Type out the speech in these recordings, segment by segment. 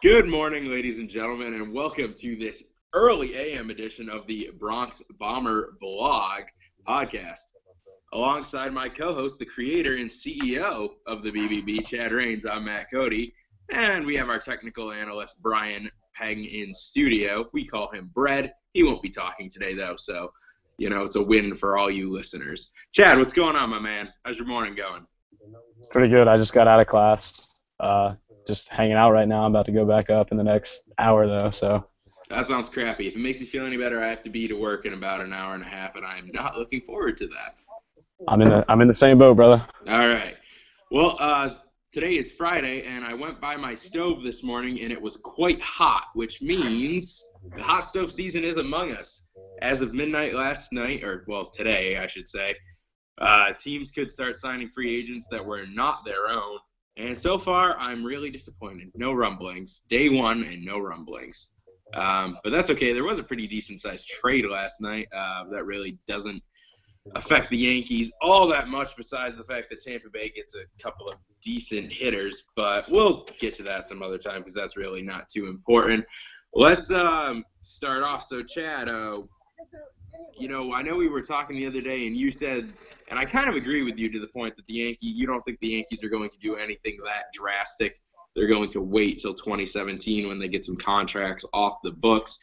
Good morning, ladies and gentlemen, and welcome to this early AM edition of the Bronx Bomber Blog Podcast. Alongside my co-host, the creator and CEO of the BBB, Chad Raines, I'm Matt Cote, and we have our technical analyst, Brian Peng, in studio. We call him Bread. He won't be talking today, though, so, it's a win for all you listeners. Chad, what's going on, my man? How's your morning going? It's pretty good. I just got out of class. Just hanging out right now. I'm about to go back up in the next hour, though. So that sounds crappy. If it makes you feel any better, I have to be to work in about an hour and a half, and I am not looking forward to that. I'm in the same boat, brother. All right. Well, today is Friday, and I went by my stove this morning, and it was quite hot, which means the hot stove season is among us. As of midnight last night, today, I should say, teams could start signing free agents that were not their own. And so far, I'm really disappointed. No rumblings. Day one and no rumblings. But that's okay. There was a pretty decent-sized trade last night that really doesn't affect the Yankees all that much, besides the fact that Tampa Bay gets a couple of decent hitters. But we'll get to that some other time because that's really not too important. Let's start off. So, Chad, I know we were talking the other day, and you said, and I kind of agree with you to the point that you don't think the Yankees are going to do anything that drastic. They're going to wait till 2017 when they get some contracts off the books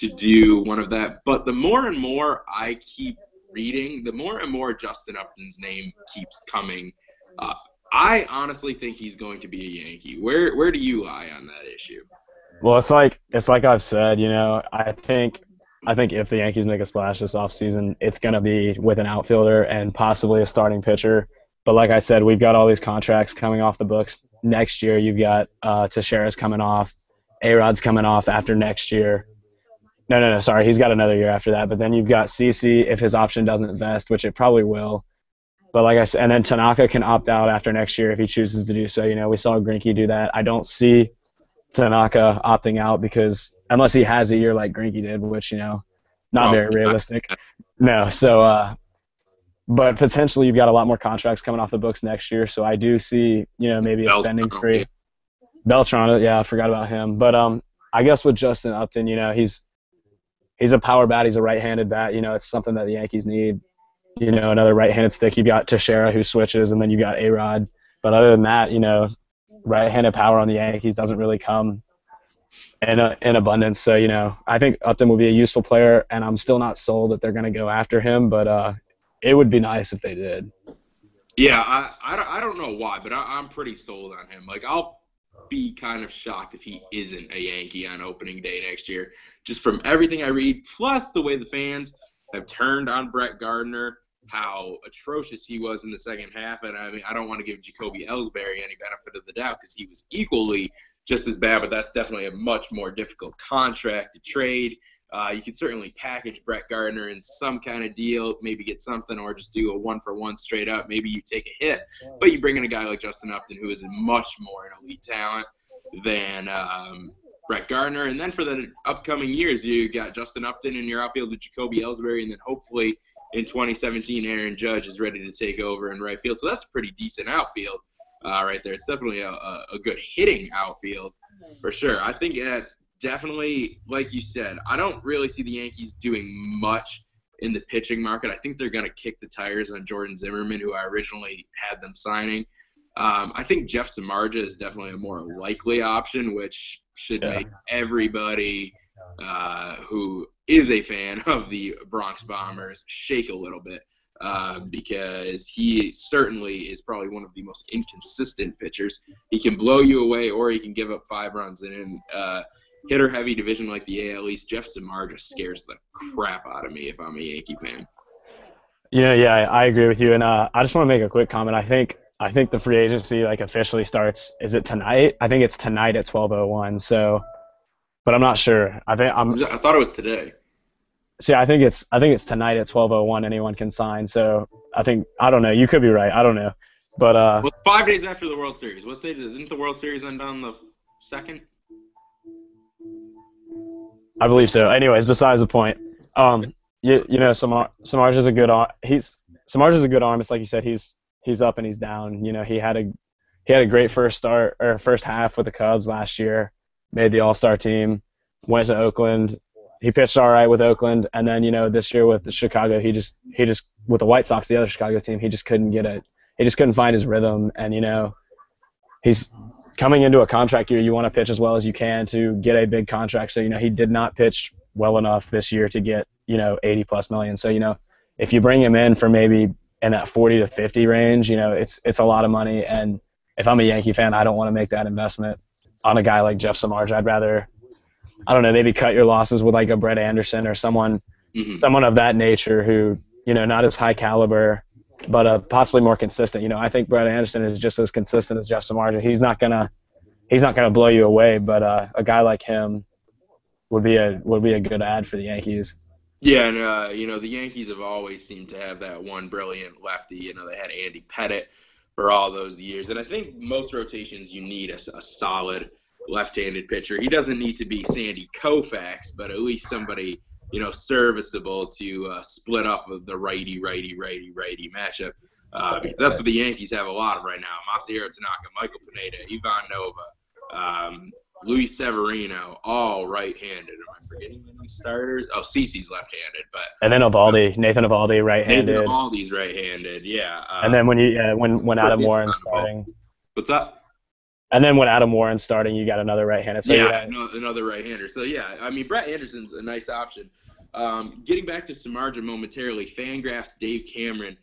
to do one of that. But the more and more I keep reading, the more and more Justin Upton's name keeps coming up. I honestly think he's going to be a Yankee. Where do you lie on that issue? Well, it's like I've said, I think if the Yankees make a splash this offseason, it's going to be with an outfielder and possibly a starting pitcher. But like I said, we've got all these contracts coming off the books next year. You've got Teixeira's coming off. A-Rod's coming off after next year. No, sorry. He's got another year after that. But then you've got CC if his option doesn't vest, which it probably will. But like I said, and then Tanaka can opt out after next year if he chooses to do so. We saw Greinke do that. I don't see Tanaka opting out because unless he has a year like Greinke did, which, not very realistic. No, so but potentially you've got a lot more contracts coming off the books next year, so I do see, maybe a spending spree. Beltran, yeah, I forgot about him. But I guess with Justin Upton, he's a power bat, he's a right-handed bat, it's something that the Yankees need. Another right-handed stick. You've got Teixeira who switches, and then you got A-Rod. But other than that, right-handed power on the Yankees doesn't really come in abundance. So, I think Upton will be a useful player, and I'm still not sold that they're going to go after him, but it would be nice if they did. Yeah, I don't know why, but I'm pretty sold on him. Like, I'll be kind of shocked if he isn't a Yankee on opening day next year, just from everything I read, plus the way the fans have turned on Brett Gardner, how atrocious he was in the second half. And, I don't want to give Jacoby Ellsbury any benefit of the doubt because he was equally just as bad, but that's definitely a much more difficult contract to trade. You could certainly package Brett Gardner in some kind of deal, maybe get something, or just do a one-for-one straight up. Maybe you take a hit, but you bring in a guy like Justin Upton, who is much more an elite talent than Brett Gardner. And then for the upcoming years, you got Justin Upton in your outfield with Jacoby Ellsbury, and then hopefully in 2017, Aaron Judge is ready to take over in right field. So that's a pretty decent outfield right there. It's definitely a good hitting outfield for sure. I think that's definitely, like you said, I don't really see the Yankees doing much in the pitching market. I think they're going to kick the tires on Jordan Zimmerman, who I originally had them signing. I think Jeff Samardzija is definitely a more likely option, which should make everybody who is a fan of the Bronx Bombers shake a little bit because he certainly is probably one of the most inconsistent pitchers. He can blow you away or he can give up 5 runs. And in hitter-heavy division like the AL East, Jeff Samardzija scares the crap out of me if I'm a Yankee fan. Yeah, I agree with you. And I just want to make a quick comment. I think the free agency officially starts. Is it tonight? I think it's tonight at 12:01. So, but I'm not sure. I thought it was today. See, I think it's tonight at 12:01. Anyone can sign. So I don't know. You could be right. I don't know. But 5 days after the World Series. What day didn't the World Series end on the 2nd? I believe so. Anyways, besides the point. Samardzija's a good arm. Samardzija's a good arm. It's like you said. He's up and he's down. He had a great first half with the Cubs last year. made the All-Star team, went to Oakland. He pitched all right with Oakland, and then this year with the Chicago, he just with the White Sox, the other Chicago team, he just couldn't get it. He just couldn't find his rhythm, and he's coming into a contract year. You want to pitch as well as you can to get a big contract. So he did not pitch well enough this year to get 80+ million. So if you bring him in for maybe in that 40 to 50 range, it's a lot of money. And if I'm a Yankee fan, I don't want to make that investment on a guy like Jeff Samardzija. I'd rather, I don't know, maybe cut your losses with like a Brett Anderson or someone of that nature who, not as high caliber, but possibly more consistent. I think Brett Anderson is just as consistent as Jeff Samardzija. He's not gonna blow you away, but a guy like him would be a good ad for the Yankees. Yeah, and the Yankees have always seemed to have that one brilliant lefty. They had Andy Pettitte for all those years, and I think most rotations you need a solid left-handed pitcher. He doesn't need to be Sandy Koufax, but at least somebody serviceable to split up the righty matchup. Because that's what the Yankees have a lot of right now. Masahiro Tanaka, Michael Pineda, Ivan Nova, Luis Severino, all right-handed. Am I forgetting any starters? Oh, CeCe's left-handed, but and then Nathan Eovaldi, right-handed. Nathan Eovaldi's right-handed, yeah. And then when Adam Warren's starting. What's up? And then when Adam Warren's starting, you got another right-handed. So another right-hander. So yeah, I mean Brett Anderson's a nice option. Getting back to Samardzija momentarily, Fangraphs' Dave Cameron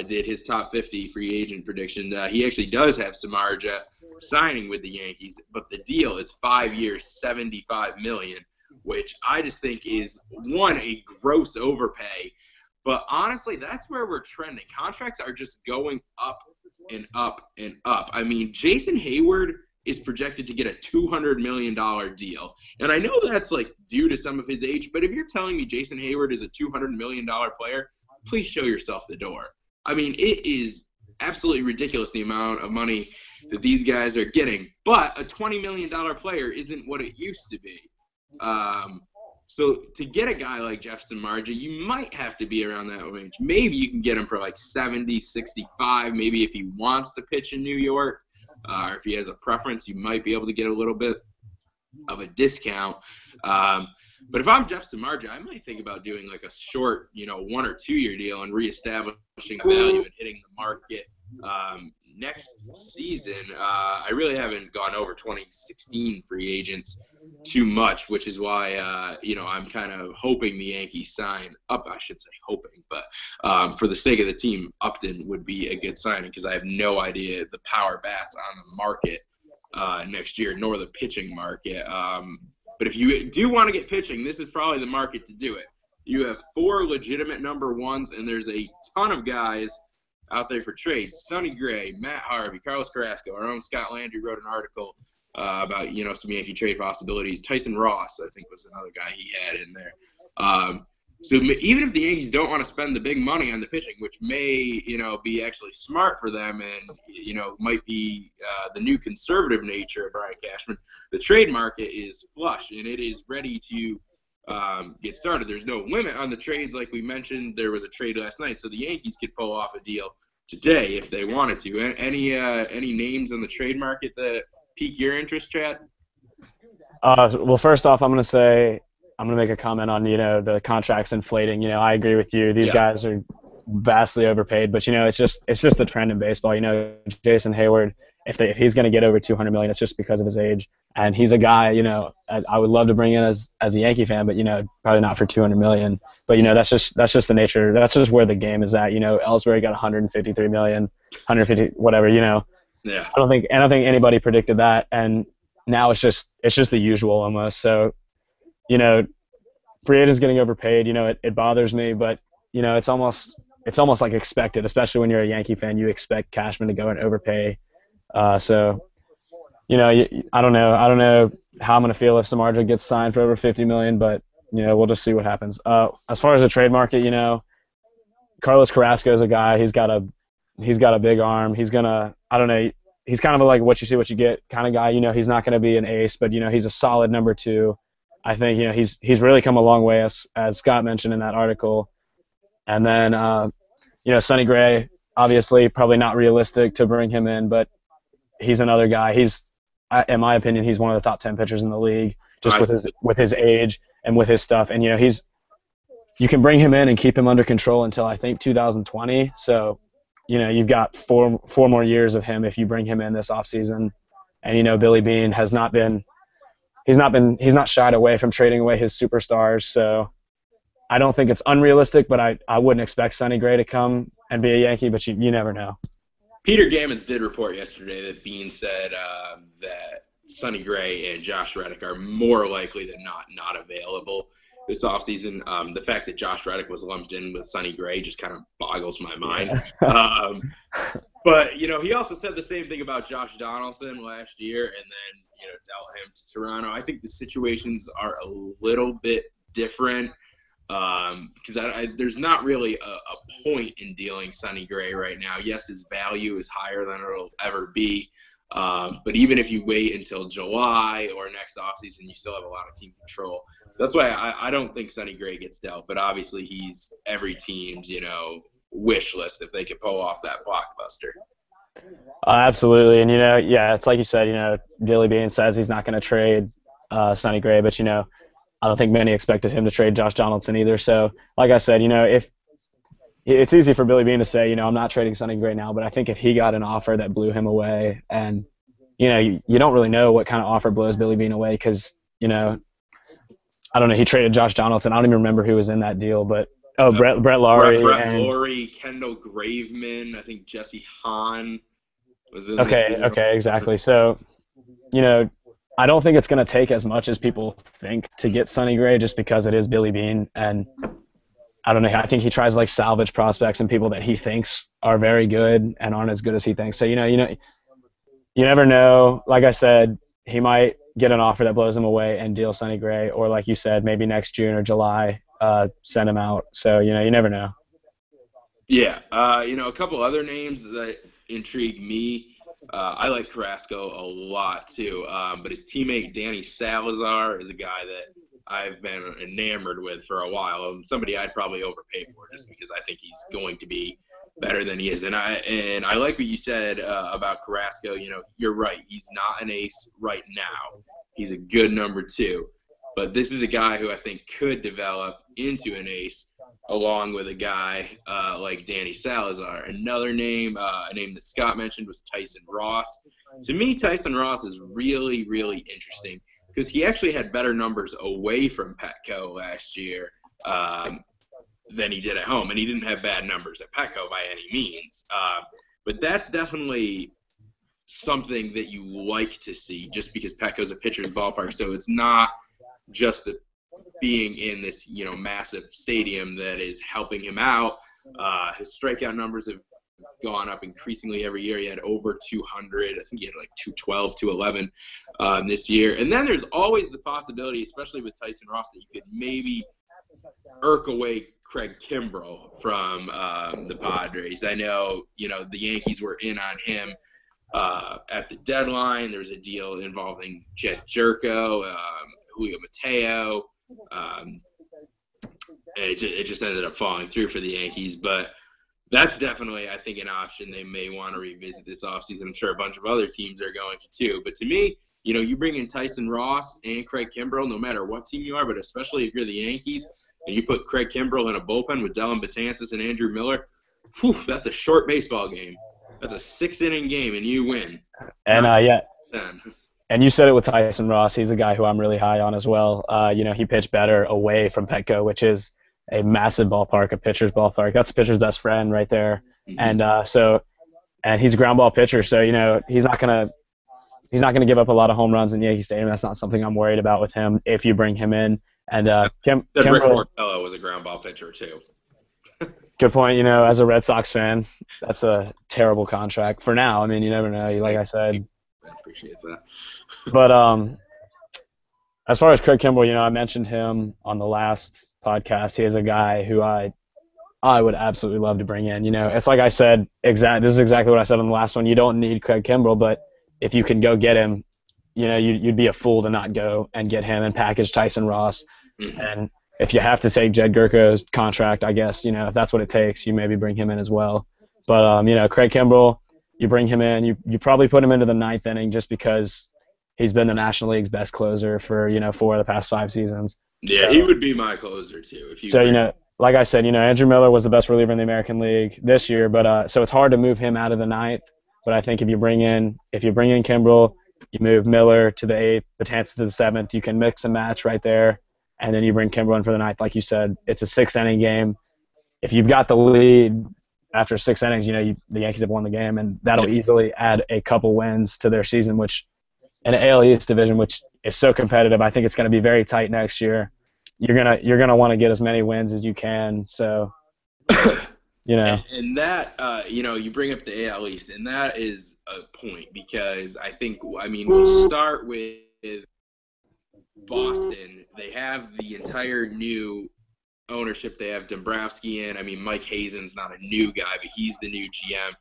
did his top 50 free agent prediction. He actually does have Samardzija signing with the Yankees, but the deal is 5 years, $75 million, which I just think is a gross overpay. But honestly, that's where we're trending. Contracts are just going up and up and up. I mean, Jason Hayward is projected to get a $200 million deal. And I know that's due to some of his age, but if you're telling me Jason Hayward is a $200 million player, please show yourself the door. I mean, it is absolutely ridiculous the amount of money that these guys are getting. But a $20 million player isn't what it used to be. So to get a guy like Jeff Samardzija, you might have to be around that range. Maybe you can get him for 70, 65, maybe if he wants to pitch in New York. Or if he has a preference, you might be able to get a little bit of a discount. But if I'm Jeff Samardzija, I might think about doing a short, 1 or 2 year deal and reestablishing value and hitting the market next season. I really haven't gone over 2016 free agents too much, which is why, I'm kind of hoping the Yankees sign up. I should say hoping, but for the sake of the team, Upton would be a good signing because I have no idea the power bats on the market next year, nor the pitching market. But if you do want to get pitching, this is probably the market to do it. You have 4 legitimate number ones, and there's a ton of guys out there for trade. Sonny Gray, Matt Harvey, Carlos Carrasco. Our own Scott Landry wrote an article about some Yankee trade possibilities. Tyson Ross, I think, was another guy he had in there. So even if the Yankees don't want to spend the big money on the pitching, which may be actually smart for them and might be the new conservative nature of Brian Cashman, the trade market is flush and it is ready to get started. There's no limit on the trades, like we mentioned. There was a trade last night, so the Yankees could pull off a deal today if they wanted to. Any names on the trade market that pique your interest, Chad? Well, first off, I'm going to make a comment on the contracts inflating. I agree with you. These guys are vastly overpaid, but it's just the trend in baseball. Jason Hayward, if he's going to get over $200 million, it's just because of his age. And he's a guy, I would love to bring in as a Yankee fan, but probably not for $200 million. But that's just the nature. That's just where the game is at. Ellsbury got $153 million, 150 whatever. Yeah. I don't think anybody predicted that, and now it's just the usual almost. So, free agents getting overpaid. It bothers me, but it's almost like expected, especially when you're a Yankee fan. You expect Cashman to go and overpay. So. I don't know how I'm going to feel if Samardzija gets signed for over $50 million, but, we'll just see what happens. As far as the trade market, Carlos Carrasco is a guy. He's got a big arm. He's going to, I don't know, he's kind of like what you see, what you get kind of guy. He's not going to be an ace, but, he's a solid number 2. I think, he's really come a long way, as Scott mentioned in that article. And then, Sonny Gray, obviously probably not realistic to bring him in, but he's another guy. in my opinion, he's one of the top 10 pitchers in the league, just with his age and with his stuff. And you can bring him in and keep him under control until I think 2020. So, you've got four more years of him if you bring him in this offseason. And Billy Beane has not shied away from trading away his superstars. So I don't think it's unrealistic, but I wouldn't expect Sonny Gray to come and be a Yankee, but you never know. Peter Gammons did report yesterday that Beane said that Sonny Gray and Josh Reddick are more likely than not available this offseason. The fact that Josh Reddick was lumped in with Sonny Gray just kind of boggles my mind. But, he also said the same ththing about Josh Donaldson last year and then, dealt him to Toronto. I think the situations are a little bit different. Because there's not really a point in dealing Sonny Gray right now. Yes, his value is higher than it'll ever be. But even if you wait until July or next offseason, you still have a lot of team control. So that's why I don't think Sonny Gray gets dealt. But obviously he's every team's, wish list if they could pull off that blockbuster. Absolutely. And, it's like you said, Billy Beane says he's not going to trade Sonny Gray, but, I don't think many expected him to trade Josh Donaldson either. So, like I said, if it's easy for Billy Beane to say, I'm not trading Sonny Gray now, but I think if he got an offer that blew him away, and you don't really know what kind of offer blows Billy Beane away because I don't know, he traded Josh Donaldson. I don't even remember who was in that deal, but Brett Lawrie, Lawrie, Kendall Graveman, I think Jesse Hahn was in. Okay, exactly. So, I don't think it's going to take as much as people think to get Sonny Gray just because it is Billy Beane. And I don't know. I think he tries to salvage prospects and people that he thinks are very good and aren't as good as he thinks. So, you never know. Like I said, he might get an offer that blows him away and deal Sonny Gray. Or like you said, maybe next June or July, send him out. So, you never know. Yeah. A couple other names that intrigue me. I like Carrasco a lot too, but his teammate Danny Salazar is a guy that I've been enamored with for a while. Somebody I'd probably overpay for just because I think he's going to be better than he is. And I like what you said about Carrasco. You're right. He's not an ace right now. He's a good number 2. But this is a guy who I think could develop into an ace along with a guy like Danny Salazar. Another name, a name that Scott mentioned, was Tyson Ross. To me, Tyson Ross is really, really interesting because he actually had better numbers away from Petco last year than he did at home. And he didn't have bad numbers at Petco by any means. But that's definitely something that you like to see just because Petco's a pitcher's ballpark. So it's not just the being in this, massive stadium that is helping him out. His strikeout numbers have gone up increasingly every year. He had over 200. I think he had 212, 211 this year. And then there's always the possibility, especially with Tyson Ross, that you could maybe irk away Craig Kimbrel from the Padres. I know, the Yankees were in on him at the deadline. There's a deal involving Jed Jerko, Julio Mateo. It just ended up falling through for the Yankees, but that's definitely, I think, an option they may want to revisit this offseason. I'm sure a bunch of other teams are going to too. But to me, you bring in Tyson Ross and Craig Kimbrel, no matter what team you are, but especially if you're the Yankees, and you put Craig Kimbrel in a bullpen with Dellin Betances and Andrew Miller, that's a short baseball game. That's a 6-inning game, and you win. And And you said it with Tyson Ross. He's a guy who I'm really high on as well. He pitched better away from Petco, which is a massive ballpark, a pitcher's ballpark. That's a pitcher's best friend right there. Mm-hmm. And he's a ground ball pitcher, so he's not gonna give up a lot of home runs in Yankee Stadium. That's not something I'm worried about with him if you bring him in. And Rick Porcello was a ground ball pitcher too. Good point. As a Red Sox fan, that's a terrible contract for now. I mean, you never know. Like I said. I appreciate that. But as far as Craig Kimbrel, I mentioned him on the last podcast. He is a guy who I would absolutely love to bring in. It's like I said, this is exactly what I said on the last one. You don't need Craig Kimbrel, but if you can go get him, you'd be a fool to not go and get him and package Tyson Ross. Mm-hmm. And if you have to take Jed Gurko's contract, I guess, if that's what it takes, you maybe bring him in as well. But, Craig Kimbrel, you bring him in, you probably put him into the 9th inning just because He's been the National League's best closer for 4 of the past 5 seasons. Yeah, So, he would be my closer too. Like I said, Andrew Miller was the best reliever in the American League this year, but so it's hard to move him out of the 9th. But I think if you bring in Kimbrel, you move Miller to the 8th, Betances to the 7th. You can mix and match right there, and then you bring Kimbrel in for the 9th. Like you said, it's a 6-inning game. If you've got the lead after 6 innings, the Yankees have won the game, and that'll easily add a couple wins to their season, which in the AL East division, which is so competitive. I think it's going to be very tight next year. You're gonna want to get as many wins as you can. So, And that, you bring up the AL East, and that is a point because we'll start with Boston. They have the entire new ownership. They have Dombrowski in. Mike Hazen's not a new guy, but he's the new GM.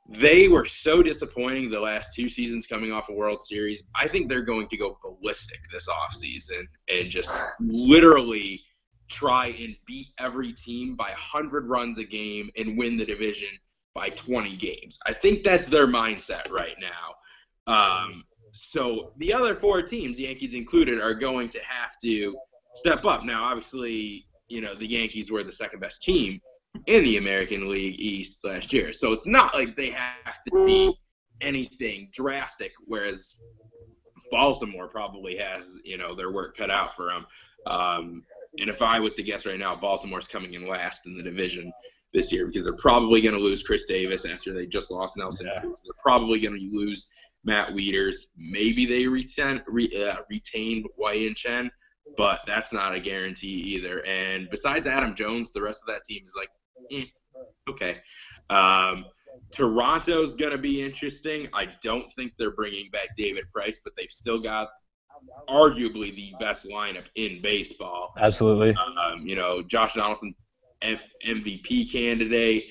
They were so disappointing the last 2 seasons coming off a World Series. I think they're going to go ballistic this offseason and just literally try and beat every team by 100 runs a game and win the division by 20 games. I think that's their mindset right now. So the other 4 teams, Yankees included, are going to have to step up. Now, obviously, the Yankees were the second best team in the American League East last year. So it's not like they have to be anything drastic, whereas Baltimore probably has, their work cut out for them. And if I was to guess right now, Baltimore's coming in last in the division this year because they're probably going to lose Chris Davis after they just lost Nelson Cruz. They're probably going to lose Matt Wieters. Maybe they retain Wei and Chen, but that's not a guarantee either. And besides Adam Jones, the rest of that team is like, okay. Toronto's going to be interesting. I don't think they're bringing back David Price, but they've still got arguably the best lineup in baseball. Absolutely. Josh Donaldson, MVP candidate.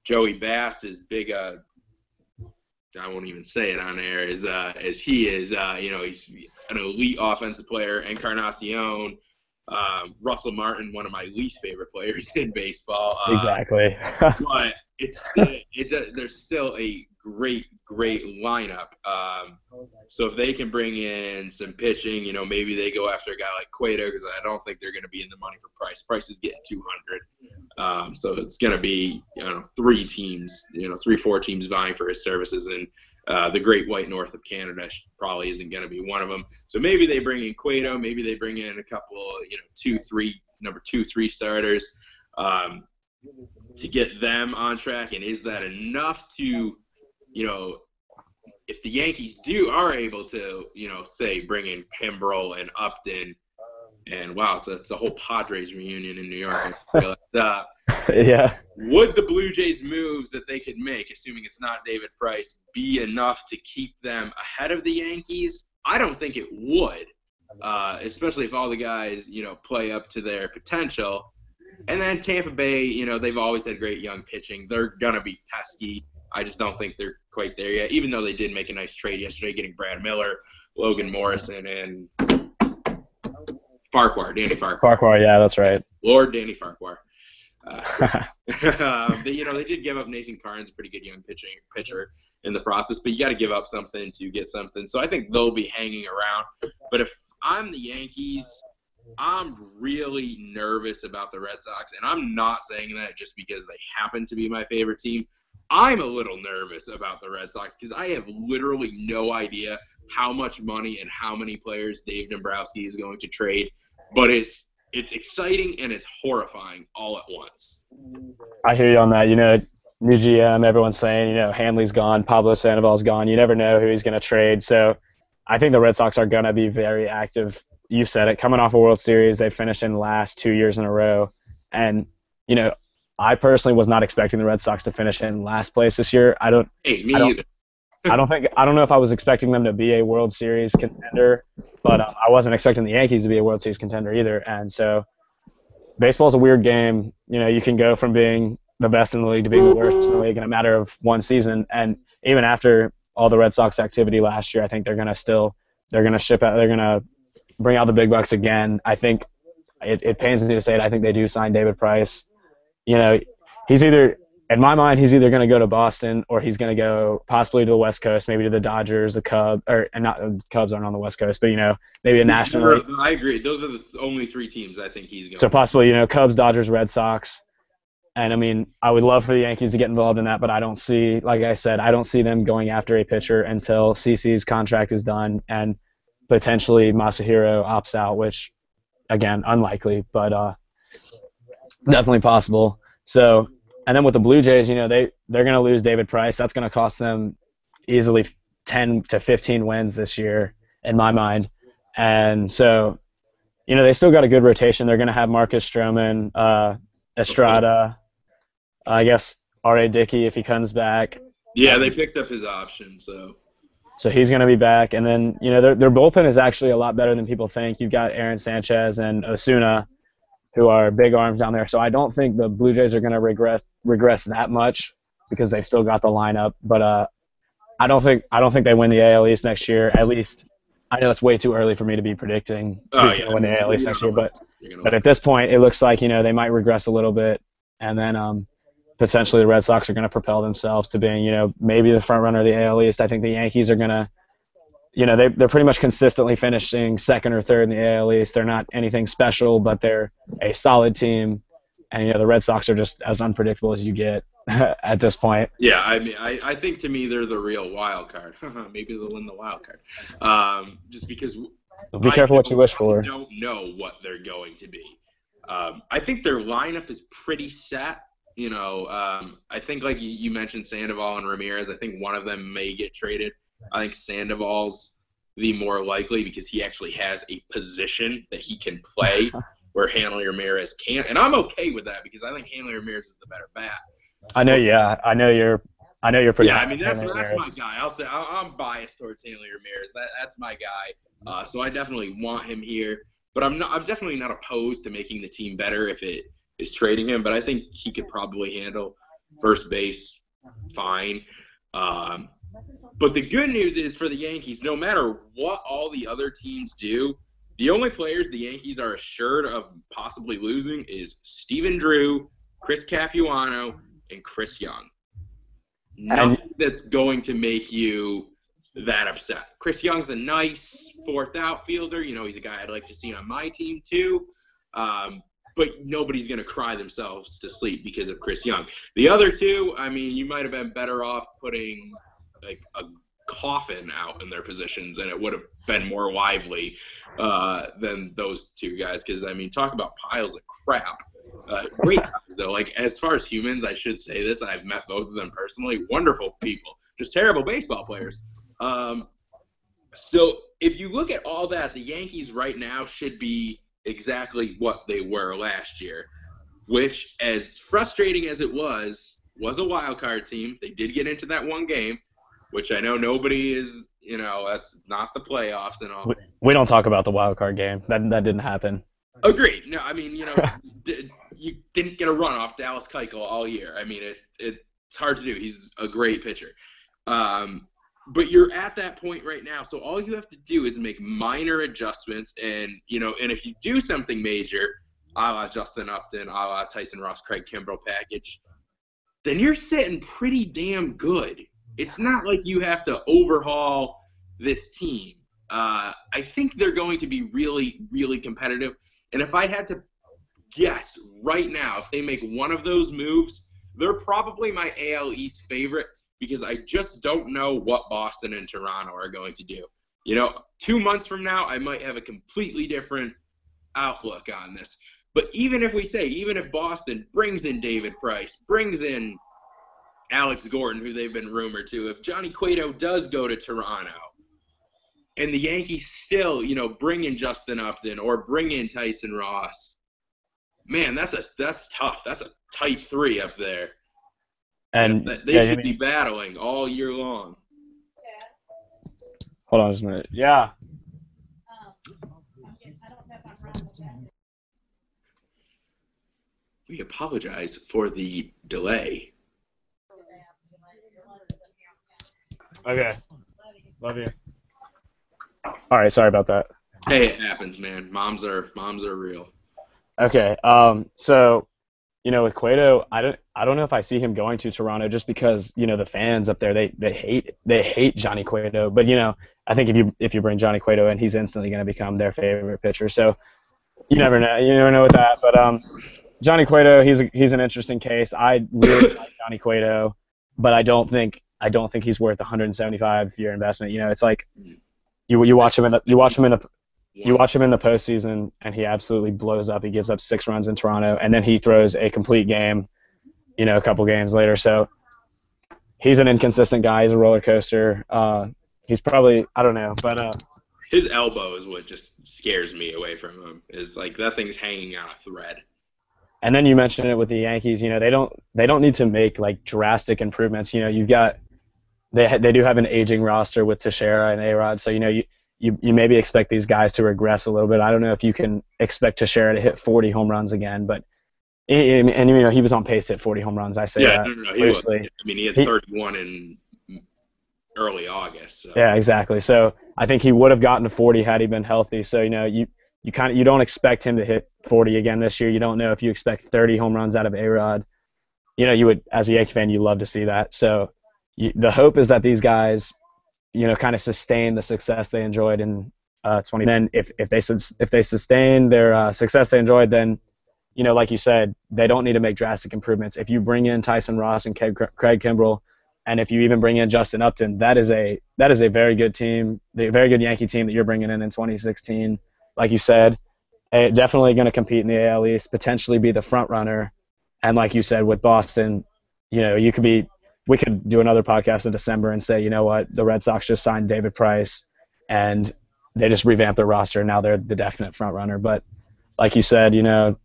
Joey Bats is big. I won't even say it on air as he is. He's an elite offensive player. Encarnacion, Russell Martin, one of my least favorite players in baseball. Exactly. But there's still a great lineup. So if they can bring in some pitching, maybe they go after a guy like Cueto because I don't think they're going to be in the money for Price. Price is getting $200. So it's going to be 3 teams, 3-4 teams vying for his services, and the Great White North of Canada probably isn't going to be one of them. So maybe they bring in Cueto, maybe they bring in a couple, number 2-3 starters to get them on track. And is that enough to, if the Yankees are able to, say bring in Kimbrel and Upton, and wow, it's a whole Padres reunion in New York. Yeah. Would the Blue Jays moves that they could make, assuming it's not David Price, be enough to keep them ahead of the Yankees? I don't think it would, especially if all the guys, play up to their potential. And then Tampa Bay, they've always had great young pitching. They're going to be pesky. I just don't think they're quite there yet, even though they did make a nice trade yesterday, getting Brad Miller, Logan Morrison, and Danny Farquhar. Farquhar, yeah, that's right. Lord Danny Farquhar. They did give up Nathan Karns, a pretty good young pitcher in the process, but you got to give up something to get something. So I think they'll be hanging around. But if I'm the Yankees, I'm really nervous about the Red Sox, and I'm not saying that just because they happen to be my favorite team. I'm a little nervous about the Red Sox because I have literally no idea how much money and how many players Dave Dombrowski is going to trade, but it's exciting and it's horrifying all at once. I hear you on that. New GM, everyone's saying, Hanley's gone, Pablo Sandoval's gone. You never know who he's going to trade. So I think the Red Sox are going to be very active. You said it, coming off a World Series, they finished in last 2 years in a row. And, I personally was not expecting the Red Sox to finish in last place this year. I don't know if I was expecting them to be a World Series contender, but I wasn't expecting the Yankees to be a World Series contender either. And so baseball's a weird game. You can go from being the best in the league to being the worst in the league in a matter of one season. And even after all the Red Sox activity last year, I think they're going to bring out the big bucks again. I think it pains me to say it. I think they do sign David Price. He's either in my mind, he's either going to go to Boston or he's going to go possibly to the West Coast, maybe to the Dodgers, the Cubs, and not the Cubs aren't on the West Coast, but maybe a National League. I agree. Those are the only 3 teams I think he's going. So possibly, Cubs, Dodgers, Red Sox. And I mean, I would love for the Yankees to get involved in that, but I don't see, like I said, I don't see them going after a pitcher until CC's contract is done and potentially Masahiro opts out, which, again, unlikely, but definitely possible. So, and then with the Blue Jays, they're going to lose David Price. That's going to cost them easily 10 to 15 wins this year, in my mind. And so, they still got a good rotation. They're going to have Marcus Stroman, Estrada, I guess R.A. Dickey if he comes back. Yeah, they picked up his option, so he's going to be back. And then, their bullpen is actually a lot better than people think. You've got Aaron Sanchez and Osuna, who are big arms down there. So I don't think the Blue Jays are going to regress that much because they've still got the lineup. But I don't think they win the AL East next year. At least I know it's way too early for me to be predicting who's going to win the AL East next year. But at this point, it looks like they might regress a little bit, and then potentially the Red Sox are going to propel themselves to being maybe the front runner of the AL East. I think the Yankees are going to. They're pretty much consistently finishing second or third in the AL East. They're not anything special, but they're a solid team. And, the Red Sox are just as unpredictable as you get at this point. Yeah, I mean, I think to me they're the real wild card. Maybe they'll win the wild card. Just because be careful what you wish for. I don't know what they're going to be. I think their lineup is pretty set. I think like you mentioned Sandoval and Ramirez. I think one of them may get traded. I think Sandoval's the more likely because he actually has a position that he can play where Hanley Ramirez can't. And I'm okay with that because I think Hanley Ramirez is the better bat. I know you're pretty. Yeah, I mean that's my guy. I'll say I'm biased towards Hanley Ramirez. That's my guy. So I definitely want him here. But I'm definitely not opposed to making the team better if it is trading him. But I think he could probably handle first base fine. But the good news is for the Yankees, no matter what all the other teams do, the only players the Yankees are assured of possibly losing is Steven Drew, Chris Capuano, and Chris Young. Nothing that's going to make you that upset. Chris Young's a nice fourth outfielder. He's a guy I'd like to see on my team too. But nobody's going to cry themselves to sleep because of Chris Young. The other two, I mean, you might have been better off putting – like a coffin out in their positions, and it would have been more lively than those two guys. Because I mean, talk about piles of crap. Great guys though. Like as far as humans, I should say this. I've met both of them personally. Wonderful people, just terrible baseball players. So if you look at all that, the Yankees right now should be exactly what they were last year, which, as frustrating as it was a wild card team. They did get into that one game, which I know nobody is, that's not the playoffs and all. We don't talk about the wild card game. That didn't happen. Agreed. No, I mean, you didn't get a run off Dallas Keuchel all year. I mean, it's hard to do. He's a great pitcher. But you're at that point right now, so all you have to do is make minor adjustments, and if you do something major, a la Justin Upton, a la Tyson Ross, Craig Kimbrel package, then you're sitting pretty damn good. It's not like you have to overhaul this team. I think they're going to be really, really competitive. And if I had to guess right now, if they make one of those moves, they're probably my AL East favorite because I just don't know what Boston and Toronto are going to do. 2 months from now, I might have a completely different outlook on this. But even if Boston brings in David Price, brings in Alex Gordon, who they've been rumored to, if Johnny Cueto does go to Toronto, and the Yankees still, bring in Justin Upton or bring in Tyson Ross, man, that's tough. That's a tight three up there. And they should be battling all year long. Hold on just a minute. Yeah. We apologize for the delay. Okay. Love you. All right, sorry about that. Hey, it happens, man. Moms are real. Okay. So, with Cueto, I I don't know if I see him going to Toronto just because, the fans up there, they hate Johnny Cueto. But, I think if you bring Johnny Cueto in, he's instantly going to become their favorite pitcher. So you never know. You never know with that. But Johnny Cueto, he's an interesting case. I really like Johnny Cueto, but I don't think he's worth a 175-year investment. It's like you watch him in the postseason, and he absolutely blows up. He gives up 6 runs in Toronto, and then he throws a complete game, a couple games later. So he's an inconsistent guy. He's a roller coaster. He's probably, I don't know, but his elbow is what just scares me away from him. Is like that thing's hanging on a thread. And then you mentioned it with the Yankees. They don't need to make like drastic improvements. You've got they do have an aging roster with Teixeira and A-Rod, so you maybe expect these guys to regress a little bit. I don't know if you can expect Teixeira to hit 40 home runs again, but he was on pace to hit 40 home runs. I say that loosely. He had 31 in early August. So. Yeah, exactly. So I think he would have gotten to 40 had he been healthy. So you don't expect him to hit 40 again this year. You don't know if you expect 30 home runs out of A-Rod. You would, as a Yankee fan, you love to see that. So the hope is that these guys, kind of sustain the success they enjoyed in 20. Then if they sustain their success they enjoyed, then like you said, they don't need to make drastic improvements. If you bring in Tyson Ross and Craig Kimbrel, and if you even bring in Justin Upton, that is a very good team, the very good Yankee team that you're bringing in 2016. Like you said, definitely going to compete in the AL East, potentially be the front runner. And like you said, with Boston, we could do another podcast in December and say, the Red Sox just signed David Price and they just revamped their roster. And now they're the definite front runner. But like you said, the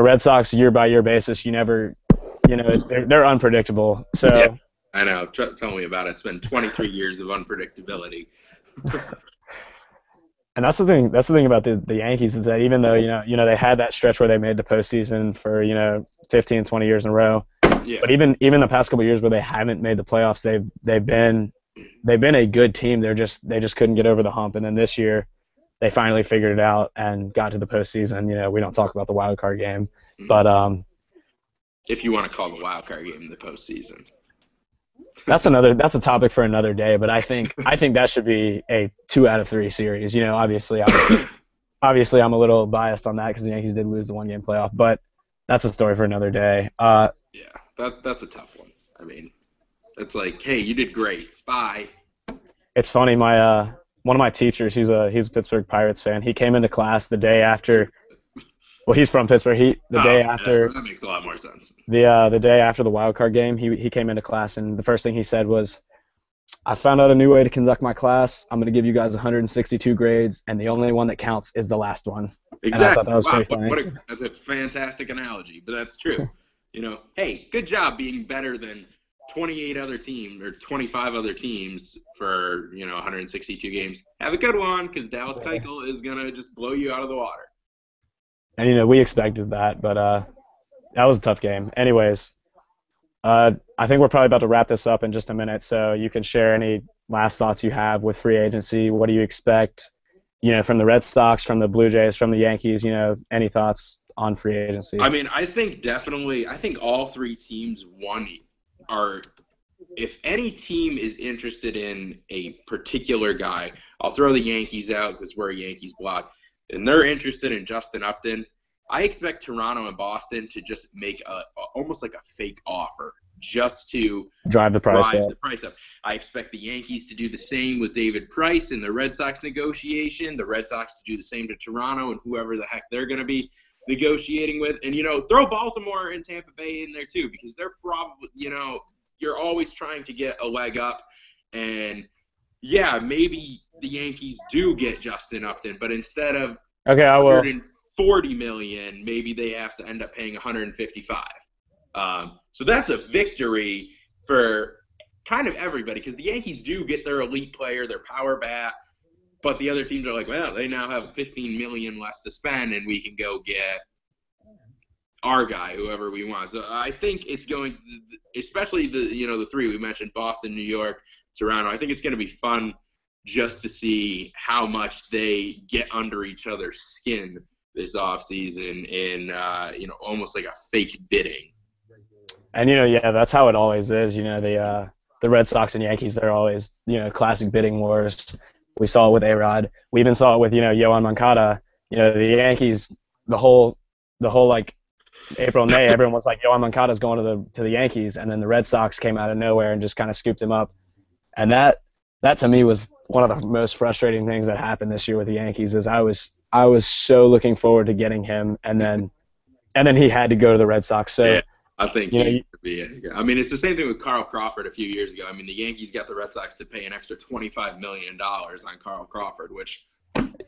Red Sox year by year basis, they're unpredictable. So yeah, I know. Tell me about it. It's been 23 years of unpredictability. And that's the thing. That's the thing about the Yankees is that even though they had that stretch where they made the postseason for 15, 20 years in a row, yeah. But even the past couple of years where they haven't made the playoffs, they've been a good team. They just couldn't get over the hump. And then this year, they finally figured it out and got to the postseason. We don't talk about the wild card game, but if you want to call the wild card game the postseason. That's a topic for another day, but I think that should be a 2 out of 3 series. Obviously I'm a little biased on that because the Yankees did lose the 1-game playoff, but that's a story for another day. Yeah, that's a tough one. I mean, it's like, hey, you did great. Bye. It's funny. My one of my teachers, he's a Pittsburgh Pirates fan. He came into class the day after. Well, he's from Pittsburgh. Day after. That makes a lot more sense. The day after the wild card game, he came into class, and the first thing he said was, "I found out a new way to conduct my class. I'm going to give you guys 162 grades, and the only one that counts is the last one." Exactly. And I thought that was pretty funny. That's a fantastic analogy, but that's true. Hey, good job being better than 28 other teams or 25 other teams for 162 games. Have a good one, because Dallas Keuchel is going to just blow you out of the water. And, we expected that, but that was a tough game. Anyways, I think we're probably about to wrap this up in just a minute, so you can share any last thoughts you have with free agency. What do you expect, from the Red Sox, from the Blue Jays, from the Yankees, any thoughts on free agency? I mean, I think all 3 teams, if any team is interested in a particular guy, I'll throw the Yankees out because we're a Yankees block, and they're interested in Justin Upton, I expect Toronto and Boston to just make almost like a fake offer just to drive the price up. I expect the Yankees to do the same with David Price in the Red Sox negotiation, the Red Sox to do the same to Toronto and whoever the heck they're going to be negotiating with. And, throw Baltimore and Tampa Bay in there too, because they're probably, you're always trying to get a leg up. And, yeah, maybe the Yankees do get Justin Upton, but instead of $140 million, maybe they have to end up paying $155. So that's a victory for kind of everybody, because the Yankees do get their elite player, their power bat, but the other teams are like, well, they now have $15 million less to spend, and we can go get our guy, whoever we want. So I think it's going, especially the 3 we mentioned, Boston, New York, Toronto. I think it's going to be fun just to see how much they get under each other's skin this offseason in, almost like a fake bidding. And yeah, that's how it always is. The Red Sox and Yankees, they're always classic bidding wars. We saw it with A-Rod. We even saw it with Yohan Moncada. The Yankees, the whole like April, May, everyone was like, Yohan Moncada's going to the Yankees, and then the Red Sox came out of nowhere and just kind of scooped him up. And that to me was one of the most frustrating things that happened this year with the Yankees. Is I was so looking forward to getting him, and then he had to go to the Red Sox. So yeah, I think he's going to be. I mean, it's the same thing with Carl Crawford a few years ago. I mean, the Yankees got the Red Sox to pay an extra $25 million on Carl Crawford, which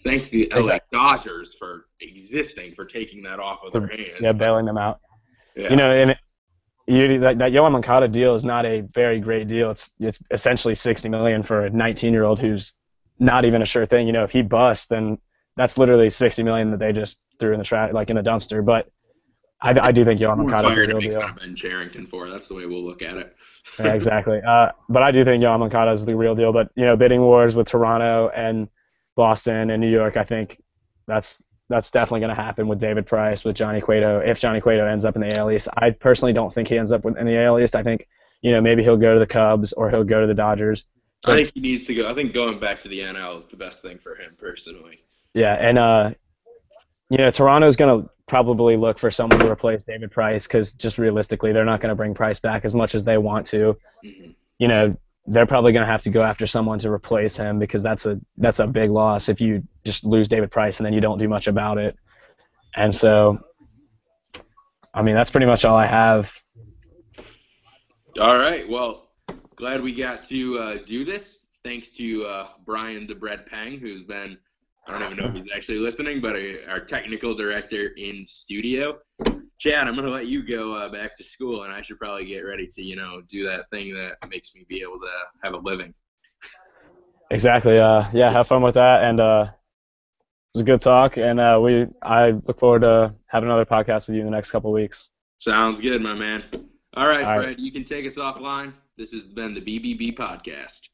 thank the LA Dodgers for existing, for taking that off of their hands. Yeah, bailing them out. Yeah. And that Yohan Moncada deal is not a very great deal. It's essentially $60 million for a 19-year-old who's not even a sure thing. If he busts, then that's literally $60 million that they just threw in the trash, like in the dumpster. But I do think Yohan Moncada is a real deal. Ben Cherington for. That's the way we'll look at it. Yeah, exactly. But I do think Yohan Moncada is the real deal. But bidding wars with Toronto and Boston and New York, I think that's definitely going to happen with David Price, with Johnny Cueto. If Johnny Cueto ends up in the AL East, I personally don't think he ends up in the AL East. I think maybe he'll go to the Cubs or he'll go to the Dodgers. But I think he needs to go. I think going back to the NL is the best thing for him personally. Yeah, and Toronto's going to probably look for someone to replace David Price because just realistically, they're not going to bring Price back as much as they want to. Mm-hmm. They're probably going to have to go after someone to replace him because that's a big loss if you just lose David Price and then you don't do much about it. And so, I mean, that's pretty much all I have. All right. Well, glad we got to do this. Thanks to Brian the Bread Peng, who's been, I don't even know if he's actually listening, but our technical director in studio. Chad, I'm going to let you go back to school, and I should probably get ready to, do that thing that makes me be able to have a living. Exactly. Yeah, have fun with that, and it was a good talk, and I look forward to having another podcast with you in the next couple of weeks. Sounds good, my man. All right, Brad, you can take us offline. This has been the BBB Podcast.